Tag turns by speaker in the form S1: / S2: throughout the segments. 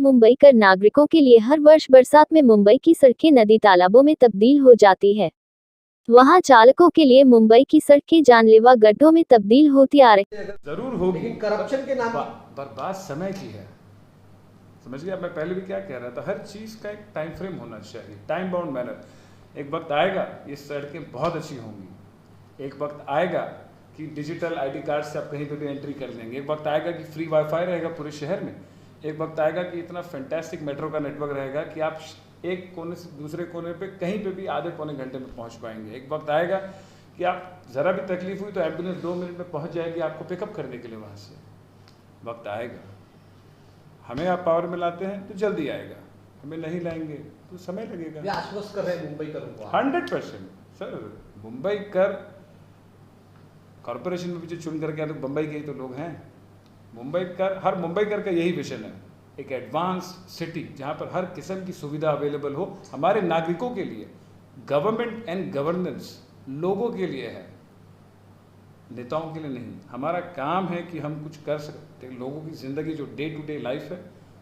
S1: मुंबईकर नागरिकों के लिए हर वर्ष बरसात में मुंबई की सड़कें नदी तालाबों में तब्दील हो जाती है। वहां चालकों के लिए मुंबई की सड़कें जानलेवा गड्ढों में तब्दील होती आ रही
S2: जरूर होगी,
S3: लेकिन करप्शन के नाम
S2: बर्बाद समय की है। समझ गया? मैं पहले भी क्या कह रहा था, हर चीज़ का एक टाइम फ्रेम होना चाहिए, टाइम बाउंड मैनर। एक वक्त आएगा ये सड़कें बहुत अच्छी होंगी, एक वक्त आएगा कि डिजिटल आईडी कार्ड से आप कहीं पे भी एंट्री कर लेंगे, एक वक्त आएगा कि फ्री वाईफाई रहेगा पूरे शहर में, एक वक्त आएगा कि इतना फैंटास्टिक मेट्रो का नेटवर्क रहेगा कि आप एक कोने से दूसरे कोने पे कहीं पे भी आधे पौने घंटे में पहुंच पाएंगे। एक वक्त आएगा कि आप ज़रा भी तकलीफ हुई तो एम्बुलेंस 2 मिनट में पहुंच जाएगी आपको पिकअप करने के लिए वहाँ से। वक्त आएगा, हमें आप पावर में लाते हैं तो जल्दी आएगा, हमें नहीं लाएंगे तो समय लगेगा।
S3: ये आश्वस्त कर रहे हैं मुंबई करों को
S2: 100% सर। मुंबई कर कॉरपोरेशन में भी जो चुन करके आते मुंबई के ही तो लोग हैं। मुंबई कर, हर मुंबई कर का यही विजन है, एक एडवांस सिटी जहाँ पर हर किस्म की सुविधा अवेलेबल हो हमारे नागरिकों के लिए। गवर्नमेंट एंड गवर्नेंस लोगों के लिए है, नेताओं के लिए नहीं। हमारा काम है कि हम कुछ कर सकते, लोगों की ज़िंदगी जो डे टू डे लाइफ है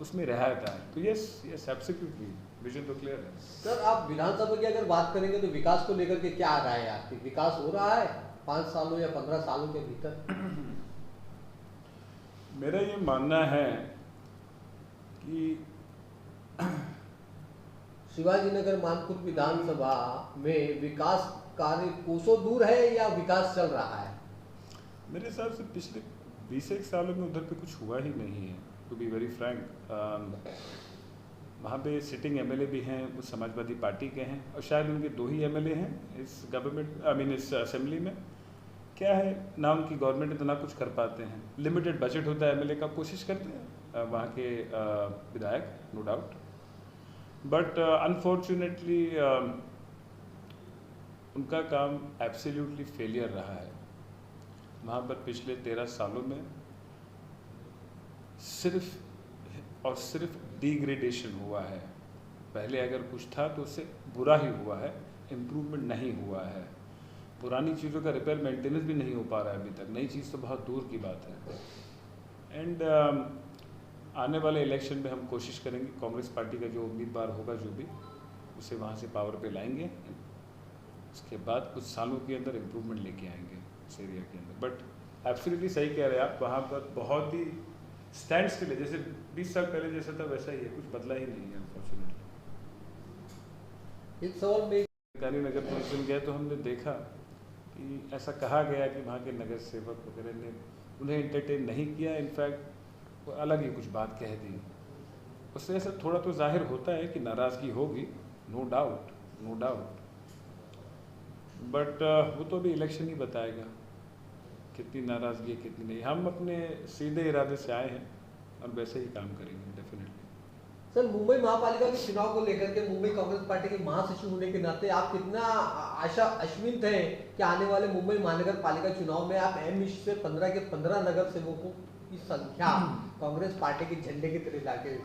S2: उसमें रियायत आए। तो यस एब्सोल्युटली विजन तो क्लियर है।
S3: सर, आप विधानसभा की अगर बात करेंगे तो विकास को लेकर के क्या राय है आपकी? विकास हो रहा है 5 सालों या 15 सालों के भीतर?
S2: मेरा ये मानना है कि
S3: शिवाजी नगर मानपुर विधानसभा में विकास कार्य कोसों दूर है या विकास चल रहा है?
S2: मेरे हिसाब से पिछले 20 सालों में उधर पे कुछ हुआ ही नहीं है, टू बी वेरी फ्रैंक। वहाँ पे सिटिंग एमएलए भी हैं, वो समाजवादी पार्टी के हैं और शायद उनके 2 ही एमएलए हैं इस गवर्नमेंट, आई मीन इस असेंबली में। क्या है ना, उनकी गवर्नमेंट इतना कुछ कर पाते हैं, लिमिटेड बजट होता है एमएलए का, कोशिश करते हैं वहाँ के विधायक, नो डाउट, बट अनफॉर्चुनेटली उनका काम एब्सोल्युटली फेलियर रहा है। वहाँ पर पिछले 13 सालों में सिर्फ और सिर्फ डिग्रेडेशन हुआ है। पहले अगर कुछ था तो उससे बुरा ही हुआ है, इम्प्रूवमेंट नहीं हुआ है। पुरानी चीज़ों का रिपेयर मेंटेनेंस भी नहीं हो पा रहा है अभी तक, नई चीज़ तो बहुत दूर की बात है। एंड आने वाले इलेक्शन में हम कोशिश करेंगे, कांग्रेस पार्टी का जो उम्मीदवार होगा जो भी, उसे वहाँ से पावर पे लाएंगे। उसके बाद कुछ सालों के अंदर इम्प्रूवमेंट लेके आएंगे उस एरिया के अंदर। बट एब्सोल्युटली सही कह रहे हैं आप, वहाँ पर बहुत ही स्टैंड स्टिल है, जैसे 20 साल पहले जैसा था वैसा ही है, कुछ बदला ही नहीं है अनफॉर्चुनेटली।
S3: इस सवाल में
S2: गांधी नगर में उस दिन गए तो हमने देखा कि ऐसा कहा गया कि वहाँ के नगर सेवक वगैरह ने उन्हें इंटरटेन नहीं किया, इनफैक्ट वो अलग ही कुछ बात कह दी। उससे ऐसा थोड़ा तो जाहिर होता है कि नाराज़गी होगी, no doubt, no doubt, but वो तो अभी इलेक्शन ही बताएगा कितनी नाराज़गी है कितनी नहीं। हम अपने सीधे इरादे से आए हैं और वैसे ही काम करेंगे डेफिनेटली।
S3: सर, मुंबई महापालिका के चुनाव को लेकर के मुंबई कांग्रेस पार्टी के महासचिव होने के नाते आप कितना आशा अश्वित हैं कि आने वाले मुंबई महानगर पालिका चुनाव में आप एम से 15 के 15 नगर सेवकों की संख्या कांग्रेस पार्टी के झंडे की तरह लाके?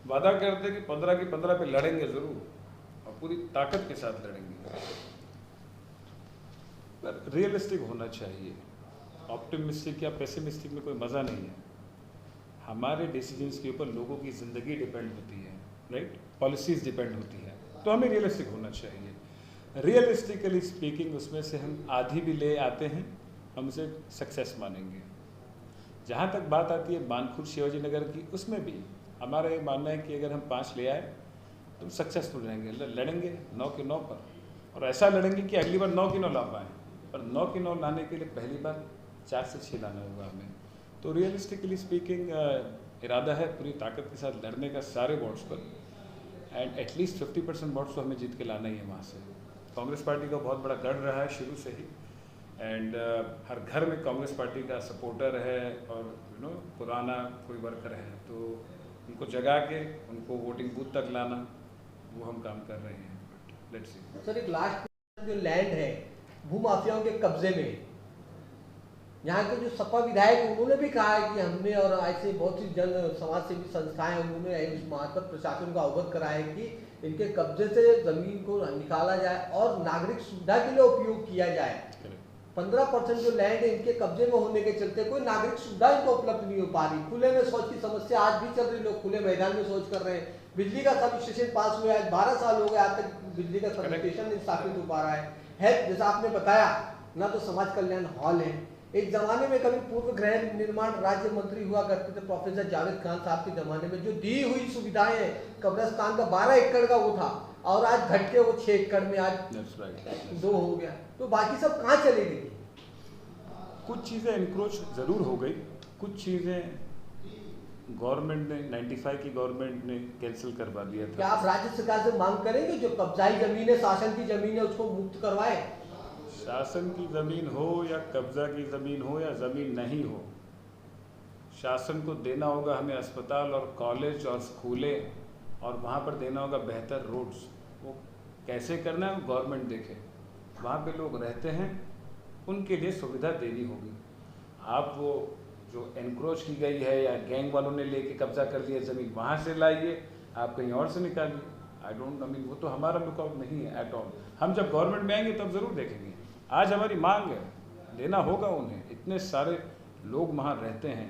S2: वादा करते हैं कि 15 के 15 पे लड़ेंगे ज़रूर और पूरी ताकत के साथ लड़ेंगे, पर रियलिस्टिक होना चाहिए। ऑप्टिमिस्टिक या पेसिमिस्टिक में कोई मज़ा नहीं है। हमारे डिसीजंस के ऊपर लोगों की ज़िंदगी डिपेंड होती है, राइट, पॉलिसीज़ डिपेंड होती है, तो हमें रियलिस्टिक होना चाहिए। रियलिस्टिकली स्पीकिंग उसमें से हम आधी भी ले आते हैं, हम उसे सक्सेस मानेंगे। जहाँ तक बात आती है मानपुर शिवाजी नगर की, उसमें भी हमारा ये मानना है कि अगर हम 5 ले आए तो सक्सेसफुल रहेंगे, लड़ेंगे 9 के 9 पर, और ऐसा लड़ेंगे कि अगली बार 9 की 9 ला पाएँ। पर 9 की 9 लाने के लिए पहली बार 4 से 6 लाना होगा हमें। तो रियलिस्टिकली स्पीकिंग इरादा है पूरी ताकत के साथ लड़ने का सारे वार्ड्स पर, एंड एटलीस्ट 50% वार्ड्स तो हमें जीत के लाना ही है वहाँ से। कांग्रेस पार्टी का बहुत बड़ा गढ़ रहा है शुरू से ही, एंड हर घर में कांग्रेस पार्टी का सपोर्टर है और पुराना कोई वर्कर है, तो उनको जगा के उनको वोटिंग बूथ तक लाना, वो हम काम कर रहे हैं। Let's see.
S3: सर, एक लास्ट जो लैंड है भूमाफियाओं के कब्जे में, यहाँ के जो सपा विधायक उन्होंने भी कहा है कि हमने, और ऐसे बहुत सी जन समाज सेवी संस्थाएं उन्होंने इस महात्मा प्रशासन को अवगत कराया है कि इनके कब्जे से जमीन को निकाला जाए और नागरिक सुविधा के लिए उपयोग किया जाए। 15% जो लैंड है इनके कब्जे में होने के चलते कोई नागरिक सुविधा इनको उपलब्ध नहीं हो पा रही। खुले में शौच की समस्या आज भी चल रही, लोग खुले मैदान में शौच कर रहे हैं। बिजली का सब स्टेशन पास हुआ है, 12 साल हो गए आज तक बिजली का सब स्टेशन नहीं स्थापित हो पा रहा है। हेल्थ जैसा आपने बताया ना, तो समाज कल्याण हॉल है। एक जमाने में कभी पूर्व गृह निर्माण राज्य मंत्री हुआ करते थे प्रोफेसर जावेद खान साहब के जमाने में, जो दी हुई सुविधाएं हैं, कब्रिस्तान का 12 एकड़ का वो था और आज घट के वो 6 एकड़ में आज 2 हो गया। तो बाकी सब कहाँ चली गई?
S2: कुछ चीज़ें इंक्रोच ज़रूर हो गई, कुछ चीज़ें गवर्नमेंट ने 95 की गवर्नमेंट ने कैंसिल करवा दिया था।
S3: क्या आप राज्य सरकार से मांग करेंगे जो कब्जाई जमीन है, शासन की जमीन है, उसको मुक्त करवाए?
S2: शासन की ज़मीन हो या कब्जा की ज़मीन हो या ज़मीन नहीं हो, शासन को देना होगा हमें अस्पताल और कॉलेज और स्कूलें, और वहाँ पर देना होगा बेहतर रोड्स। वो कैसे करना है वो गवर्नमेंट देखे। वहाँ पे लोग रहते हैं, उनके लिए सुविधा देनी होगी। आप वो जो एनक्रोच की गई है या गैंग वालों ने लेके कब्जा कर लिया ज़मीन, वहाँ से लाइए, आप कहीं और से निकालिए। आई डोंट मीन वो तो हमारा लुकआउट नहीं है एट ऑल। हम जब गवर्नमेंट में आएंगे तब ज़रूर देखेंगे। आज हमारी मांग है, देना होगा उन्हें। इतने सारे लोग वहाँ रहते हैं,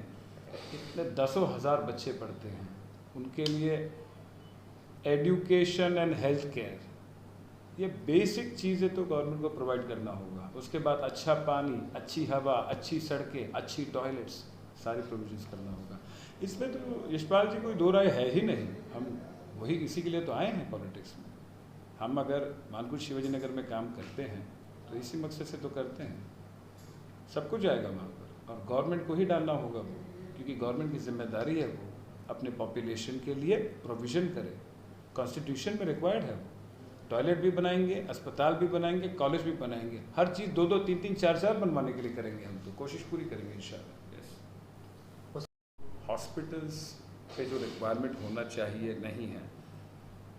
S2: इतने दसों हज़ार बच्चे पढ़ते हैं, उनके लिए एजुकेशन एंड हेल्थ केयर, ये बेसिक चीज़ें तो गवर्नमेंट को प्रोवाइड करना होगा। उसके बाद अच्छा पानी, अच्छी हवा, अच्छी सड़कें, अच्छी टॉयलेट्स, सारी प्रोविजंस करना होगा। इसमें तो यशपाल जी कोई दो राय है ही नहीं। हम वही इसी के लिए तो आए हैं पॉलिटिक्स में। हम अगर मानकुट शिवाजी नगर में काम करते हैं तो इसी मकसद से तो करते हैं। सब कुछ जाएगा वहाँ पर और गवर्नमेंट को ही डालना होगा वो, क्योंकि गवर्नमेंट की जिम्मेदारी है वो अपने पॉपुलेशन के लिए प्रोविज़न करे। कॉन्स्टिट्यूशन में रिक्वायर्ड है। टॉयलेट भी बनाएंगे, अस्पताल भी बनाएंगे, कॉलेज भी बनाएंगे, हर चीज़ 2-2, 3-3, 4-4 बनवाने के लिए करेंगे। हम तो कोशिश पूरी करेंगे इंशाल्लाह। यस, हॉस्पिटल्स पे जो रिक्वायरमेंट होना चाहिए नहीं है।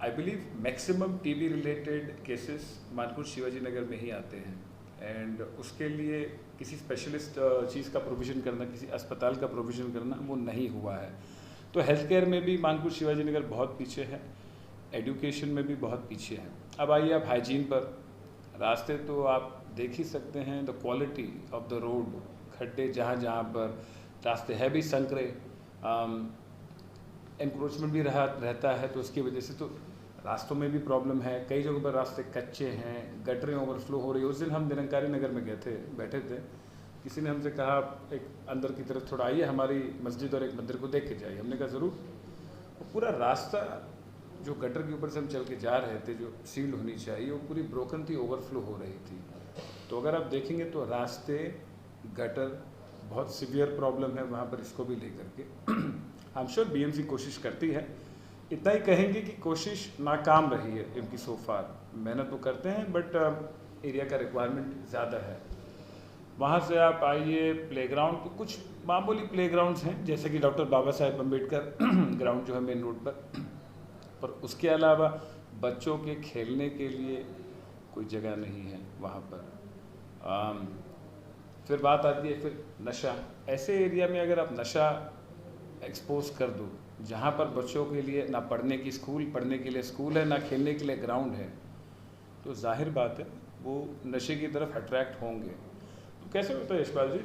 S2: I believe maximum TB related cases Mankhurd Shivaji Nagar में ही आते हैं, एंड उसके लिए किसी स्पेशलिस्ट चीज़ का प्रोविज़न करना, किसी अस्पताल का प्रोविज़न करना वो नहीं हुआ है। तो हेल्थ केयर में भी मानकुट शिवाजी नगर बहुत पीछे है, एजुकेशन में भी बहुत पीछे है। अब आइए आप हाइजीन पर, रास्ते तो आप देख ही सकते हैं, the quality of the road, खड्डे जहाँ जहाँ पर रास्ते है भी संकरे, एनक्रोचमेंट भी रहता है, तो उसकी वजह से तो रास्तों में भी प्रॉब्लम है। कई जगहों पर रास्ते कच्चे हैं, गटरें ओवरफ्लो हो रही है। उस दिन हम निरंकारी नगर में गए थे, बैठे थे, किसी ने हमसे कहा एक अंदर की तरफ थोड़ा आइए, हमारी मस्जिद और एक मंदिर को देख के जाइए। हमने कहा ज़रूर। वो पूरा रास्ता जो गटर के ऊपर से हम चल के जा रहे थे, जो सील होनी चाहिए, वो पूरी ब्रोकन थी, ओवरफ्लो हो रही थी। तो अगर आप देखेंगे तो रास्ते, गटर, बहुत सीवियर प्रॉब्लम है वहाँ पर, इसको भी लेकर के आई एम श्योर बीएमसी कोशिश करती है। इतना ही कहेंगे कि कोशिश नाकाम रही है इनकी सो फार। मेहनत तो करते हैं बट एरिया का रिक्वायरमेंट ज़्यादा है। वहाँ से आप आइए प्लेग्राउंड, तो कुछ मामूली प्लेग्राउंड्स हैं, जैसे कि डॉक्टर बाबा साहेब अम्बेडकर ग्राउंड जो है मेन रोड पर उसके अलावा बच्चों के खेलने के लिए कोई जगह नहीं है वहाँ पर। फिर बात आती है फिर नशा। ऐसे एरिया में अगर आप नशा एक्सपोज कर दो, जहाँ पर बच्चों के लिए ना पढ़ने के लिए स्कूल है, ना खेलने के लिए ग्राउंड है, तो जाहिर बात है वो नशे की तरफ अट्रैक्ट होंगे। तो कैसे होता है यशपाल जी,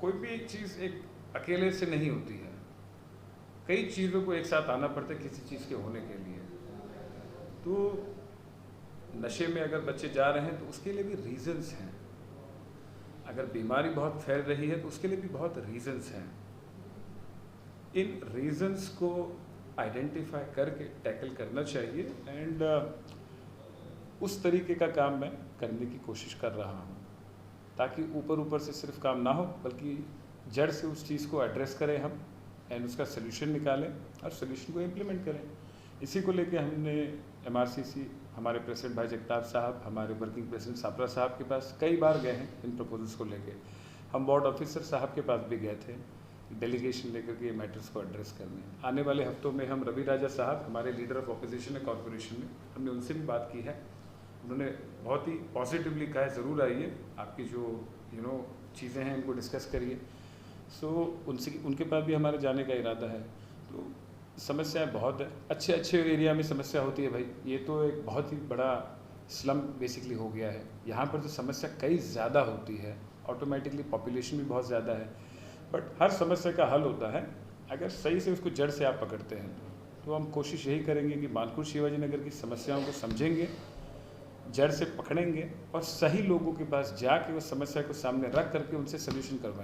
S2: कोई भी चीज़ एक अकेले से नहीं होती है, कई चीज़ों को एक साथ आना पड़ता है किसी चीज़ के होने के लिए। तो नशे में अगर बच्चे जा रहे हैं तो उसके लिए भी रीज़न्स हैं। अगर बीमारी बहुत फैल रही है तो उसके लिए भी बहुत रीज़न्स हैं। इन रीज़न्स को आइडेंटिफाई करके टैकल करना चाहिए, एंड उस तरीके का काम मैं करने की कोशिश कर रहा हूँ, ताकि ऊपर ऊपर से सिर्फ काम ना हो, बल्कि जड़ से उस चीज़ को एड्रेस करें हम, एंड उसका सलूशन निकालें और सलूशन को इम्प्लीमेंट करें। इसी को लेके हमने MRCC, हमारे प्रेसिडेंट भाई जगताप साहब, हमारे वर्किंग प्रेसिडेंट सापरा साहब के पास कई बार गए हैं इन प्रपोजल्स को लेके। हम बोर्ड ऑफिसर साहब के पास भी गए थे डेलीगेशन लेकर के ये मैटर्स को एड्रेस करने। आने वाले हफ्तों में हम रवि राजा साहब, हमारे लीडर ऑफ ऑपोजिशन है कॉर्पोरेशन में, हमने उनसे भी बात की है। उन्होंने बहुत ही पॉजिटिवली कहा है ज़रूर आइए, आपकी जो चीज़ें हैं इनको डिस्कस करिए। सो उनके पास भी हमारे जाने का इरादा है। तो समस्याएं बहुत है, अच्छे एरिया में समस्या होती है भाई, ये तो एक बहुत ही बड़ा स्लम बेसिकली हो गया है। यहाँ पर जो समस्या कई ज़्यादा होती है, ऑटोमेटिकली पॉपुलेशन भी बहुत ज़्यादा है, बट हर समस्या का हल होता है अगर सही से उसको जड़ से आप पकड़ते हैं। तो हम कोशिश यही करेंगे कि मानकुर शिवाजी नगर की समस्याओं को समझेंगे, जड़ से पकड़ेंगे और सही लोगों के पास जाके उस समस्या को सामने रख करके उनसे सोल्यूशन करवाएंगे।